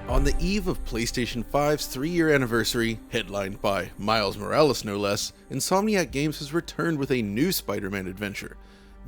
On the eve of PlayStation 5's 3-year anniversary, headlined by Miles Morales no less, Insomniac Games has returned with a new Spider-Man adventure.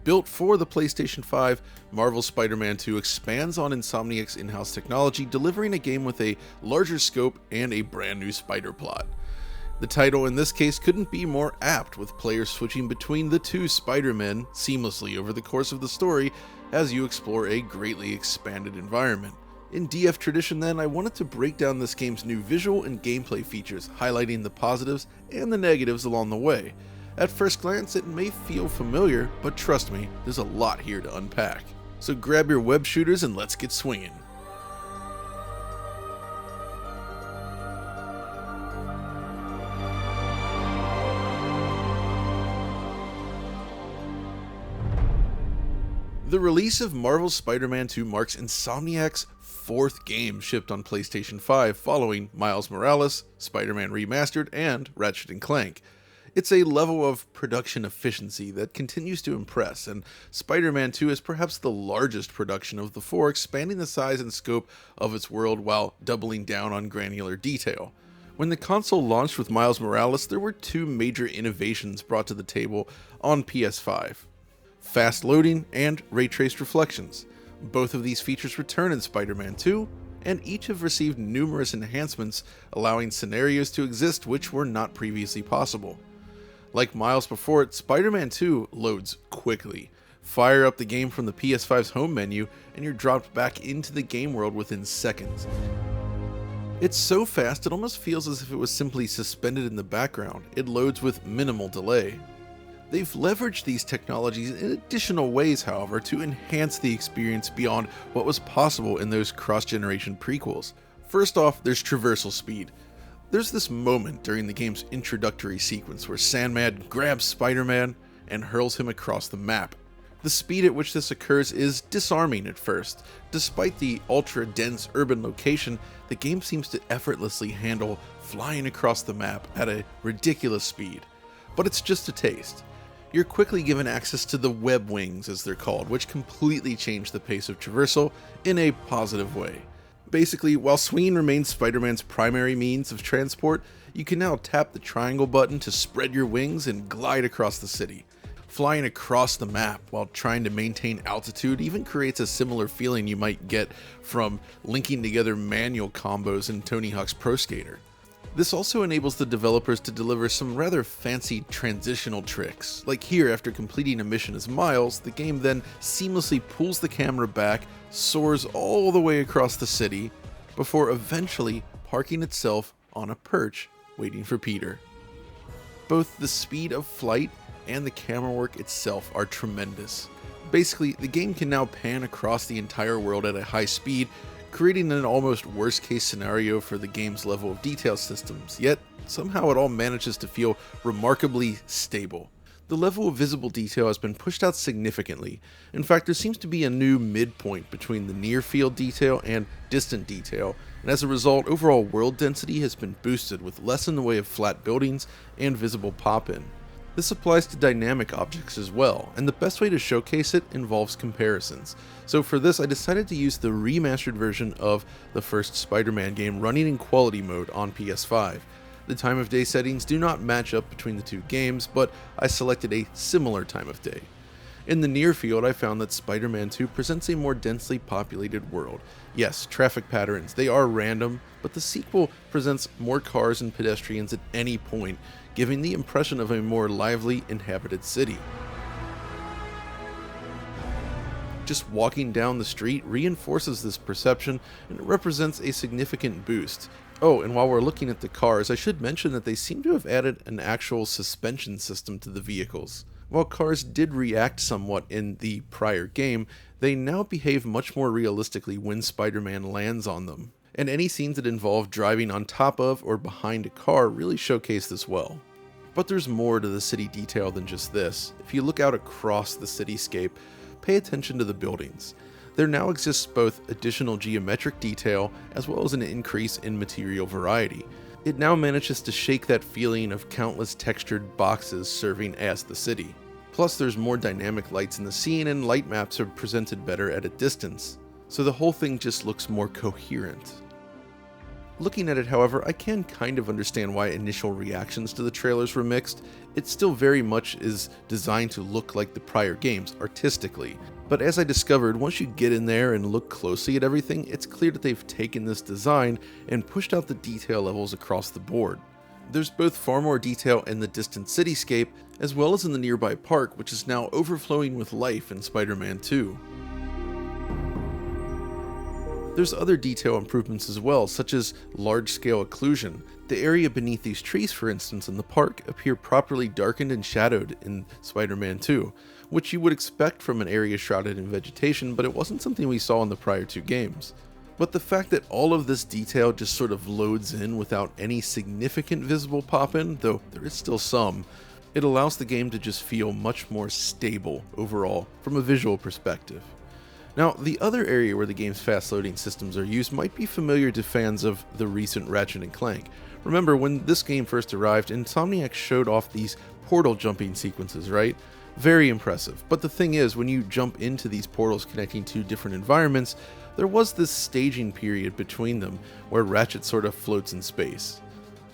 Built for the PlayStation 5, Marvel's Spider-Man 2 expands on Insomniac's in-house technology, delivering a game with a larger scope and a brand new spider plot. The title in this case couldn't be more apt, with players switching between the two Spider-Men seamlessly over the course of the story as you explore a greatly expanded environment. In DF tradition then, I wanted to break down this game's new visual and gameplay features, highlighting the positives and the negatives along the way. At first glance, it may feel familiar, but trust me, there's a lot here to unpack. So grab your web shooters and let's get swinging. The release of Marvel's Spider-Man 2 marks Insomniac's fourth game shipped on PlayStation 5 following Miles Morales, Spider-Man Remastered, and Ratchet & Clank. It's a level of production efficiency that continues to impress, and Spider-Man 2 is perhaps the largest production of the four, expanding the size and scope of its world while doubling down on granular detail. When the console launched with Miles Morales, there were two major innovations brought to the table on PS5. Fast loading and ray traced reflections. Both of these features return in Spider-Man 2, and each have received numerous enhancements, allowing scenarios to exist which were not previously possible. Like Miles before it, Spider-Man 2 loads quickly. Fire up the game from the PS5's home menu, and you're dropped back into the game world within seconds. It's so fast it almost feels as if it was simply suspended in the background. It loads with minimal delay. They've leveraged these technologies in additional ways, however, to enhance the experience beyond what was possible in those cross-generation prequels. First off, there's traversal speed. There's this moment during the game's introductory sequence where Sandman grabs Spider-Man and hurls him across the map. The speed at which this occurs is disarming at first. Despite the ultra-dense urban location, the game seems to effortlessly handle flying across the map at a ridiculous speed. But it's just a taste. You're quickly given access to the web wings, as they're called, which completely change the pace of traversal in a positive way. Basically, while swinging remains Spider-Man's primary means of transport, you can now tap the triangle button to spread your wings and glide across the city. Flying across the map while trying to maintain altitude even creates a similar feeling you might get from linking together manual combos in Tony Hawk's Pro Skater. This also enables the developers to deliver some rather fancy transitional tricks. Like here, after completing a mission as Miles, the game then seamlessly pulls the camera back, soars all the way across the city, before eventually parking itself on a perch, waiting for Peter. Both the speed of flight and the camera work itself are tremendous. Basically, the game can now pan across the entire world at a high speed, creating an almost worst-case scenario for the game's level of detail systems, yet somehow it all manages to feel remarkably stable. The level of visible detail has been pushed out significantly. In fact, there seems to be a new midpoint between the near-field detail and distant detail, and as a result, overall world density has been boosted with less in the way of flat buildings and visible pop-in. This applies to dynamic objects as well, and the best way to showcase it involves comparisons. So for this, I decided to use the remastered version of the first Spider-Man game running in quality mode on PS5. The time of day settings do not match up between the two games, but I selected a similar time of day. In the near field, I found that Spider-Man 2 presents a more densely populated world. Yes, traffic patterns, they are random, but the sequel presents more cars and pedestrians at any point, giving the impression of a more lively, inhabited city. Just walking down the street reinforces this perception, and it represents a significant boost. Oh, and while we're looking at the cars, I should mention that they seem to have added an actual suspension system to the vehicles. While cars did react somewhat in the prior game, they now behave much more realistically when Spider-Man lands on them. And any scenes that involve driving on top of or behind a car really showcase this well. But there's more to the city detail than just this. If you look out across the cityscape, pay attention to the buildings. There now exists both additional geometric detail as well as an increase in material variety. It now manages to shake that feeling of countless textured boxes serving as the city. Plus there's more dynamic lights in the scene, and light maps are presented better at a distance, so the whole thing just looks more coherent. Looking at it, however, I can kind of understand why initial reactions to the trailers were mixed. It still very much is designed to look like the prior games, artistically. But as I discovered, once you get in there and look closely at everything, it's clear that they've taken this design and pushed out the detail levels across the board. There's both far more detail in the distant cityscape, as well as in the nearby park, which is now overflowing with life in Spider-Man 2. There's other detail improvements as well, such as large-scale occlusion. The area beneath these trees, for instance, in the park, appear properly darkened and shadowed in Spider-Man 2, which you would expect from an area shrouded in vegetation, but it wasn't something we saw in the prior two games. But the fact that all of this detail just sort of loads in without any significant visible pop-in, though there is still some, it allows the game to just feel much more stable overall from a visual perspective. Now, the other area where the game's fast loading systems are used might be familiar to fans of the recent Ratchet & Clank. Remember, when this game first arrived, Insomniac showed off these portal jumping sequences, right? Very impressive. But the thing is, when you jump into these portals connecting to different environments, there was this staging period between them where Ratchet sort of floats in space.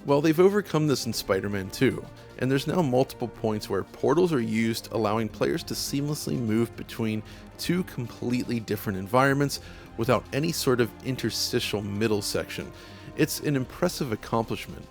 Well, they've overcome this in Spider-Man 2, and there's now multiple points where portals are used, allowing players to seamlessly move between two completely different environments without any sort of interstitial middle section. It's an impressive accomplishment.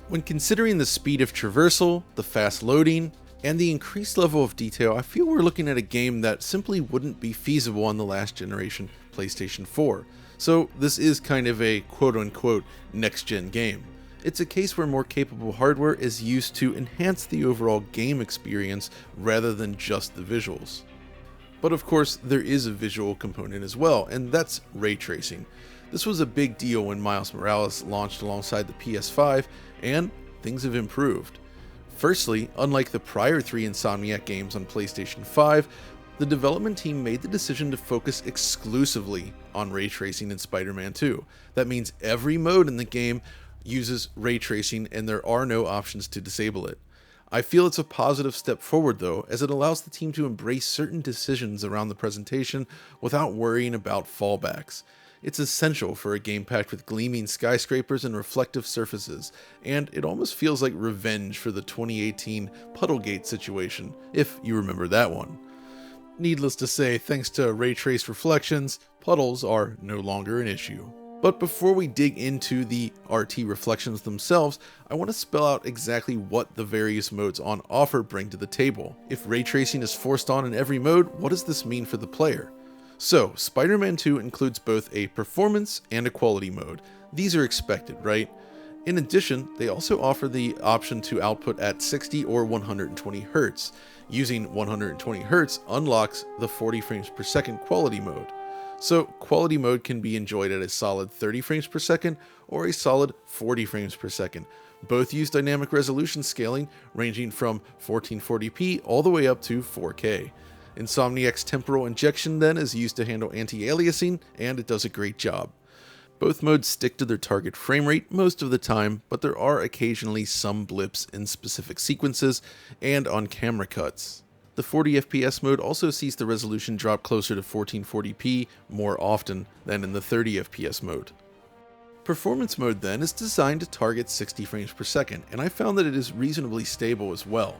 When considering the speed of traversal, the fast loading, and the increased level of detail, I feel we're looking at a game that simply wouldn't be feasible on the last generation PlayStation 4. So this is kind of a quote-unquote next-gen game. It's a case where more capable hardware is used to enhance the overall game experience rather than just the visuals. But of course, there is a visual component as well, and that's ray tracing. This was a big deal when Miles Morales launched alongside the PS5, and things have improved. Firstly, unlike the prior three Insomniac games on PlayStation 5, the development team made the decision to focus exclusively on ray tracing in Spider-Man 2. That means every mode in the game uses ray tracing and there are no options to disable it. I feel it's a positive step forward though, as it allows the team to embrace certain decisions around the presentation without worrying about fallbacks. It's essential for a game packed with gleaming skyscrapers and reflective surfaces, and it almost feels like revenge for the 2018 Puddlegate situation, if you remember that one. Needless to say, thanks to ray traced reflections, puddles are no longer an issue. But before we dig into the RT reflections themselves, I want to spell out exactly what the various modes on offer bring to the table. If ray tracing is forced on in every mode, what does this mean for the player? So, Spider-Man 2 includes both a performance and a quality mode. These are expected, right? In addition, they also offer the option to output at 60 or 120 Hz. Using 120 Hz unlocks the 40 frames per second quality mode. So quality mode can be enjoyed at a solid 30 frames per second or a solid 40 frames per second. Both use dynamic resolution scaling ranging from 1440p all the way up to 4K. Insomniac's temporal injection then is used to handle anti-aliasing, and it does a great job. Both modes stick to their target frame rate most of the time, but there are occasionally some blips in specific sequences and on camera cuts. The 40 FPS mode also sees the resolution drop closer to 1440p more often than in the 30 FPS mode. Performance mode then is designed to target 60 frames per second, and I found that it is reasonably stable as well.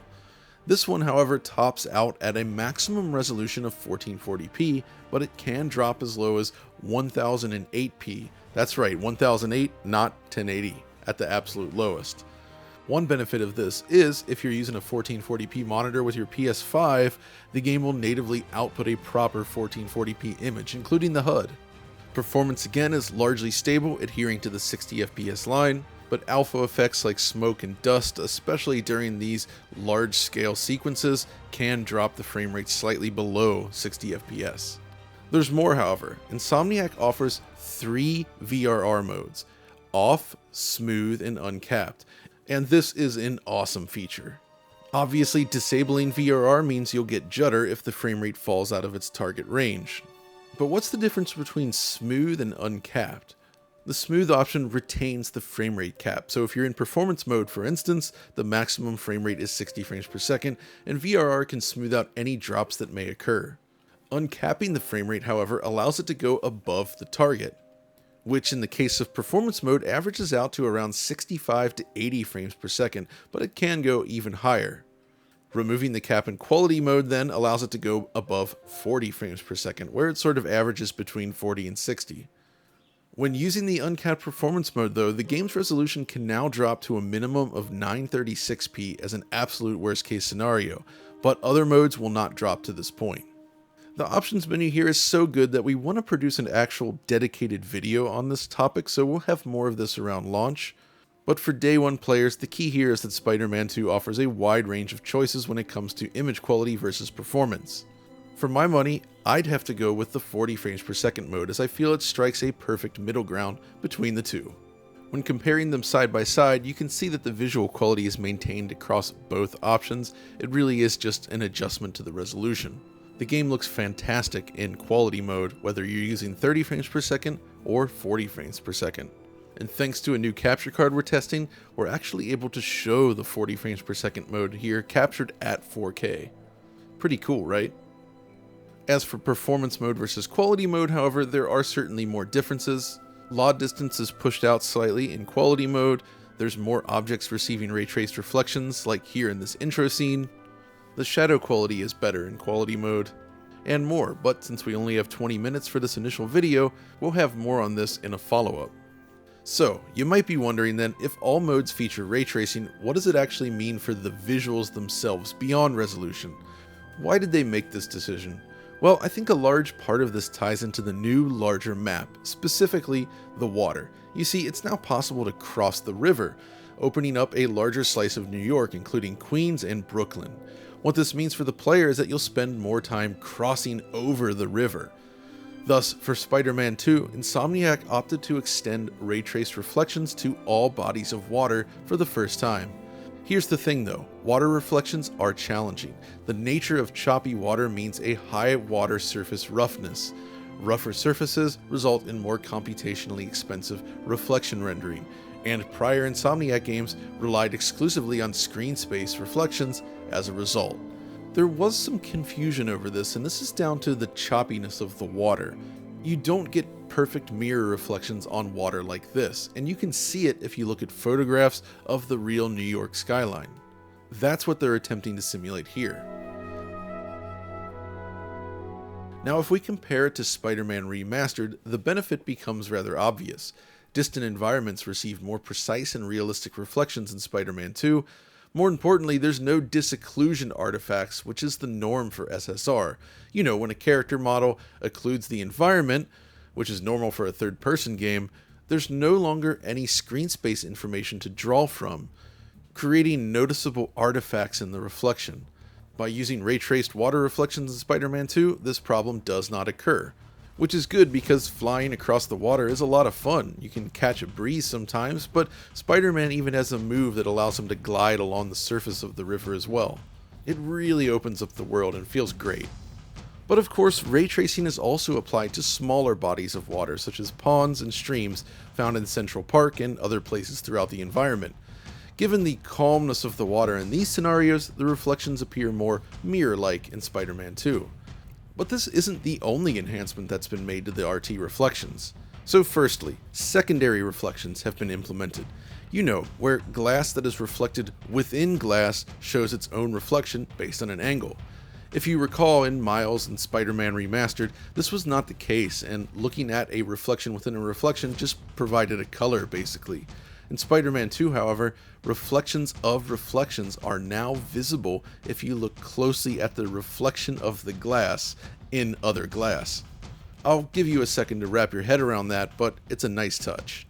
This one, however, tops out at a maximum resolution of 1440p, but it can drop as low as 1008p. That's right, 1008, not 1080, at the absolute lowest. One benefit of this is, if you're using a 1440p monitor with your PS5, the game will natively output a proper 1440p image, including the HUD. Performance again is largely stable, adhering to the 60 FPS line, but alpha effects like smoke and dust, especially during these large-scale sequences, can drop the frame rate slightly below 60 FPS. There's more, however. Insomniac offers 3 VRR modes: off, smooth, and uncapped, and this is an awesome feature. Obviously, disabling VRR means you'll get judder if the frame rate falls out of its target range. But what's the difference between smooth and uncapped? The smooth option retains the frame rate cap, so if you're in performance mode, for instance, the maximum frame rate is 60 frames per second, and VRR can smooth out any drops that may occur. Uncapping the frame rate, however, allows it to go above the target. which in the case of performance mode averages out to around 65 to 80 frames per second, but it can go even higher. Removing the cap in quality mode then allows it to go above 40 frames per second, where it sort of averages between 40 and 60. When using the uncapped performance mode though, the game's resolution can now drop to a minimum of 936p as an absolute worst case scenario, but other modes will not drop to this point. The options menu here is so good that we want to produce an actual dedicated video on this topic, so we'll have more of this around launch. But for day one players, the key here is that Spider-Man 2 offers a wide range of choices when it comes to image quality versus performance. For my money, I'd have to go with the 40 frames per second mode, as I feel it strikes a perfect middle ground between the two. When comparing them side by side, you can see that the visual quality is maintained across both options. It really is just an adjustment to the resolution. The game looks fantastic in quality mode, whether you're using 30 frames per second or 40 frames per second. And thanks to a new capture card we're testing, we're actually able to show the 40 frames per second mode here captured at 4K. Pretty cool, right? As for performance mode versus quality mode, however, there are certainly more differences. Law distance is pushed out slightly in quality mode, there's more objects receiving ray traced reflections, like here in this intro scene. The shadow quality is better in quality mode, and more, but since we only have 20 minutes for this initial video, we'll have more on this in a follow-up. So, you might be wondering then, if all modes feature ray tracing, what does it actually mean for the visuals themselves beyond resolution? Why did they make this decision? Well, I think a large part of this ties into the new, larger map, specifically the water. You see, it's now possible to cross the river, opening up a larger slice of New York, including Queens and Brooklyn. What this means for the player is that you'll spend more time crossing over the river. Thus, for Spider-Man 2, Insomniac opted to extend ray traced reflections to all bodies of water for the first time. Here's the thing though, water reflections are challenging. The nature of choppy water means a high water surface roughness. Rougher surfaces result in more computationally expensive reflection rendering, and prior Insomniac games relied exclusively on screen space reflections as a result. There was some confusion over this, and this is down to the choppiness of the water. You don't get perfect mirror reflections on water like this, and you can see it if you look at photographs of the real New York skyline. That's what they're attempting to simulate here. Now if we compare it to Spider-Man Remastered, the benefit becomes rather obvious. Distant environments receive more precise and realistic reflections in Spider-Man 2. More importantly, there's no disocclusion artifacts, which is the norm for SSR. You know, when a character model occludes the environment, which is normal for a third-person game, there's no longer any screen space information to draw from, creating noticeable artifacts in the reflection. By using ray-traced water reflections in Spider-Man 2, this problem does not occur. Which is good because flying across the water is a lot of fun. You can catch a breeze sometimes, but Spider-Man even has a move that allows him to glide along the surface of the river as well. It really opens up the world and feels great. But of course, ray tracing is also applied to smaller bodies of water, such as ponds and streams found in Central Park and other places throughout the environment. Given the calmness of the water in these scenarios, the reflections appear more mirror-like in Spider-Man 2. But this isn't the only enhancement that's been made to the RT reflections. So firstly, secondary reflections have been implemented. You know, where glass that is reflected within glass shows its own reflection based on an angle. If you recall in Miles and Spider-Man Remastered, this was not the case, and looking at a reflection within a reflection just provided a color basically. In Spider-Man 2, however, reflections of reflections are now visible if you look closely at the reflection of the glass in other glass. I'll give you a second to wrap your head around that, but it's a nice touch.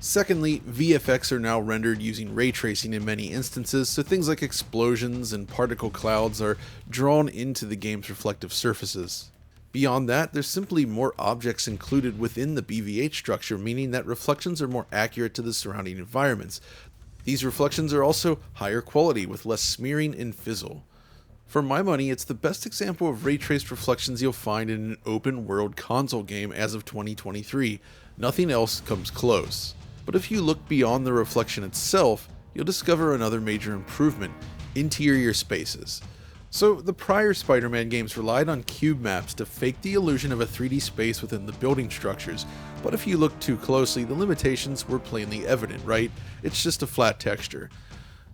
Secondly, VFX are now rendered using ray tracing in many instances, so things like explosions and particle clouds are drawn into the game's reflective surfaces. Beyond that, there's simply more objects included within the BVH structure, meaning that reflections are more accurate to the surrounding environments. These reflections are also higher quality with less smearing and fizzle. For my money, it's the best example of ray-traced reflections you'll find in an open-world console game as of 2023. Nothing else comes close. But if you look beyond the reflection itself, you'll discover another major improvement: interior spaces. So, the prior Spider-Man games relied on cube maps to fake the illusion of a 3D space within the building structures, but if you look too closely, the limitations were plainly evident, right? It's just a flat texture.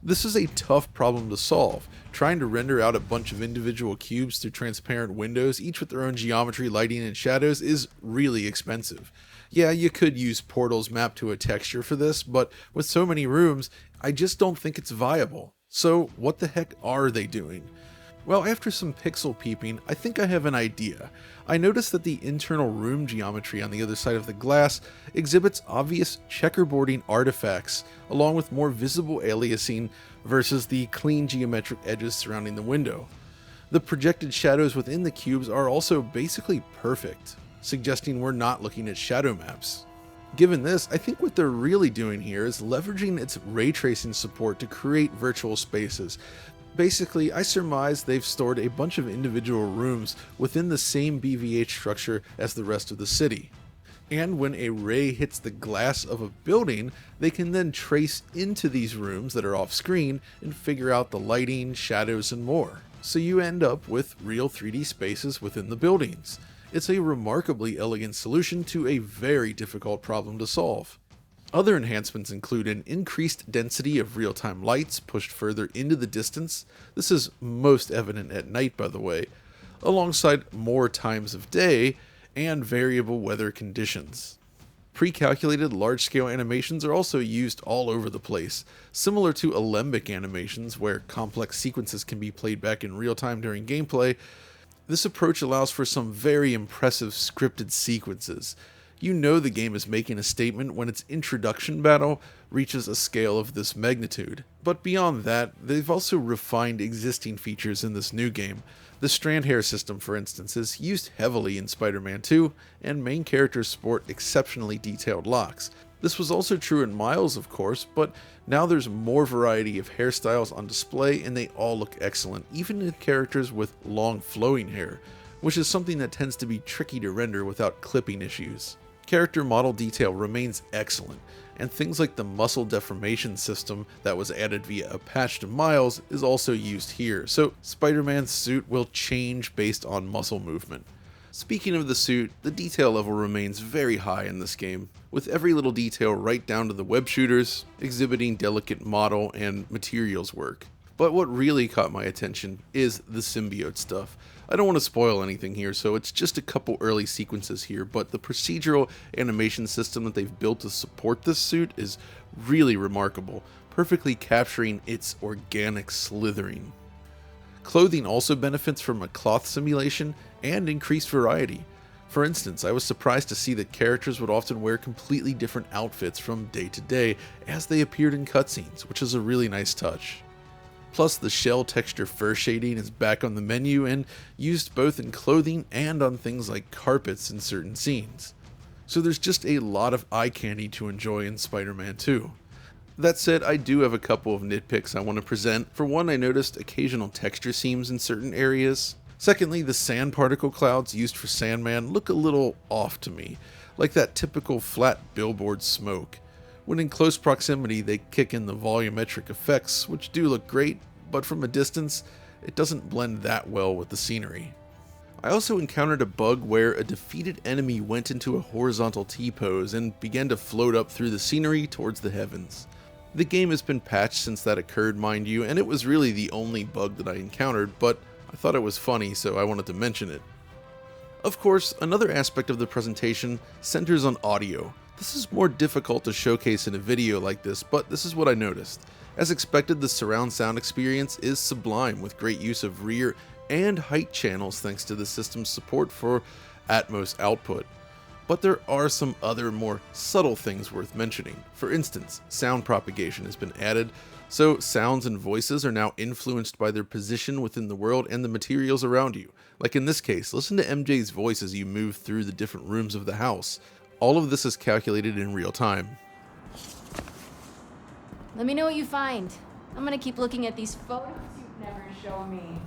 This is a tough problem to solve. Trying to render out a bunch of individual cubes through transparent windows, each with their own geometry, lighting, and shadows, is really expensive. Yeah, you could use portals mapped to a texture for this, but with so many rooms, I just don't think it's viable. So, what the heck are they doing? Well, after some pixel peeping, I think I have an idea. I noticed that the internal room geometry on the other side of the glass exhibits obvious checkerboarding artifacts, along with more visible aliasing versus the clean geometric edges surrounding the window. The projected shadows within the cubes are also basically perfect, suggesting we're not looking at shadow maps. Given this, I think what they're really doing here is leveraging its ray tracing support to create virtual spaces. Basically, I surmise they've stored a bunch of individual rooms within the same BVH structure as the rest of the city. And when a ray hits the glass of a building, they can then trace into these rooms that are off screen and figure out the lighting, shadows, and more. So you end up with real 3D spaces within the buildings. It's a remarkably elegant solution to a very difficult problem to solve. Other enhancements include an increased density of real-time lights pushed further into the distance. This is most evident at night, by the way, alongside more times of day and variable weather conditions. Pre-calculated large-scale animations are also used all over the place, similar to alembic animations where complex sequences can be played back in real time during gameplay. This approach allows for some very impressive scripted sequences. You know the game is making a statement when its introduction battle reaches a scale of this magnitude. But beyond that, they've also refined existing features in this new game. The strand hair system, for instance, is used heavily in Spider-Man 2, and main characters sport exceptionally detailed locks. This was also true in Miles, of course, but now there's more variety of hairstyles on display and they all look excellent, even in characters with long flowing hair, which is something that tends to be tricky to render without clipping issues. Character model detail remains excellent, and things like the muscle deformation system that was added via a patch to Miles is also used here, so Spider-Man's suit will change based on muscle movement. Speaking of the suit, the detail level remains very high in this game, with every little detail right down to the web shooters, exhibiting delicate model and materials work. But what really caught my attention is the symbiote stuff. I don't want to spoil anything here, so it's just a couple early sequences here, but the procedural animation system that they've built to support this suit is really remarkable, perfectly capturing its organic slithering. Clothing also benefits from a cloth simulation and increased variety. For instance, I was surprised to see that characters would often wear completely different outfits from day to day as they appeared in cutscenes, which is a really nice touch. Plus, the shell texture fur shading is back on the menu and used both in clothing and on things like carpets in certain scenes. So there's just a lot of eye candy to enjoy in Spider-Man 2. That said, I do have a couple of nitpicks I want to present. For one, I noticed occasional texture seams in certain areas. Secondly, the sand particle clouds used for Sandman look a little off to me, like that typical flat billboard smoke. When in close proximity, they kick in the volumetric effects, which do look great, but from a distance, it doesn't blend that well with the scenery. I also encountered a bug where a defeated enemy went into a horizontal T-pose and began to float up through the scenery towards the heavens. The game has been patched since that occurred, mind you, and it was really the only bug that I encountered, but I thought it was funny, so I wanted to mention it. Of course, another aspect of the presentation centers on audio. This is more difficult to showcase in a video like this, but this is what I noticed. As expected, the surround sound experience is sublime with great use of rear and height channels thanks to the system's support for Atmos output. But there are some other more subtle things worth mentioning. For instance, sound propagation has been added, so sounds and voices are now influenced by their position within the world and the materials around you. Like in this case, listen to MJ's voice as you move through the different rooms of the house. All of this is calculated in real time. Let me know what you find. I'm gonna keep looking at these photos you've never shown me.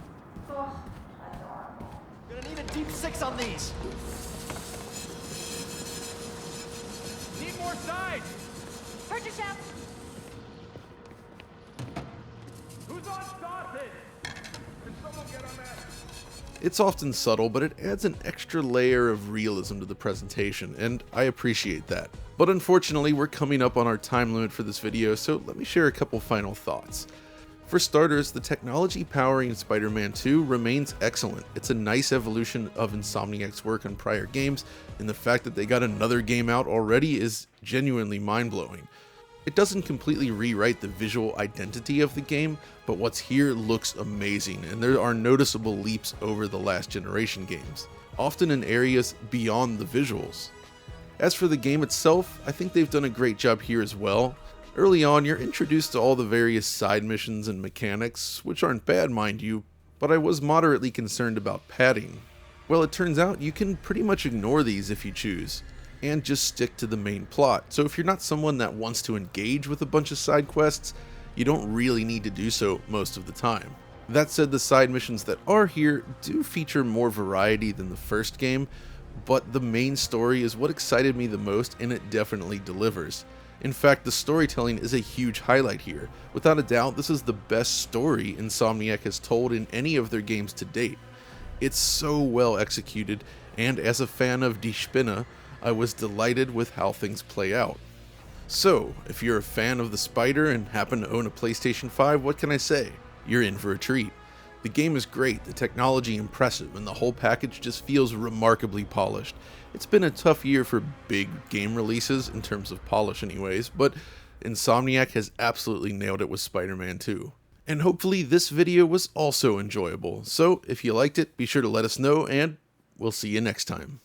Oh, adorable. Gonna need a deep 6 on these. Need more sides. Heard your shout. Who's on sausage? Can someone It's often subtle, but it adds an extra layer of realism to the presentation, and I appreciate that. But unfortunately, we're coming up on our time limit for this video, so let me share a couple final thoughts. For starters, the technology powering Spider-Man 2 remains excellent. It's a nice evolution of Insomniac's work on prior games, and the fact that they got another game out already is genuinely mind-blowing. It doesn't completely rewrite the visual identity of the game, but what's here looks amazing, and there are noticeable leaps over the last generation games, often in areas beyond the visuals. As for the game itself, I think they've done a great job here as well. Early on, you're introduced to all the various side missions and mechanics, which aren't bad, mind you, but I was moderately concerned about padding. Well, it turns out you can pretty much ignore these if you choose, and just stick to the main plot. So if you're not someone that wants to engage with a bunch of side quests, you don't really need to do so most of the time. That said, the side missions that are here do feature more variety than the first game, but the main story is what excited me the most, and it definitely delivers. In fact, the storytelling is a huge highlight here. Without a doubt, this is the best story Insomniac has told in any of their games to date. It's so well executed, and as a fan of Die Spinne, I was delighted with how things play out. So, if you're a fan of the Spider and happen to own a PlayStation 5, what can I say? You're in for a treat. The game is great, the technology impressive, and the whole package just feels remarkably polished. It's been a tough year for big game releases, in terms of polish anyways, but Insomniac has absolutely nailed it with Spider-Man 2. And hopefully this video was also enjoyable, so if you liked it, be sure to let us know, and we'll see you next time.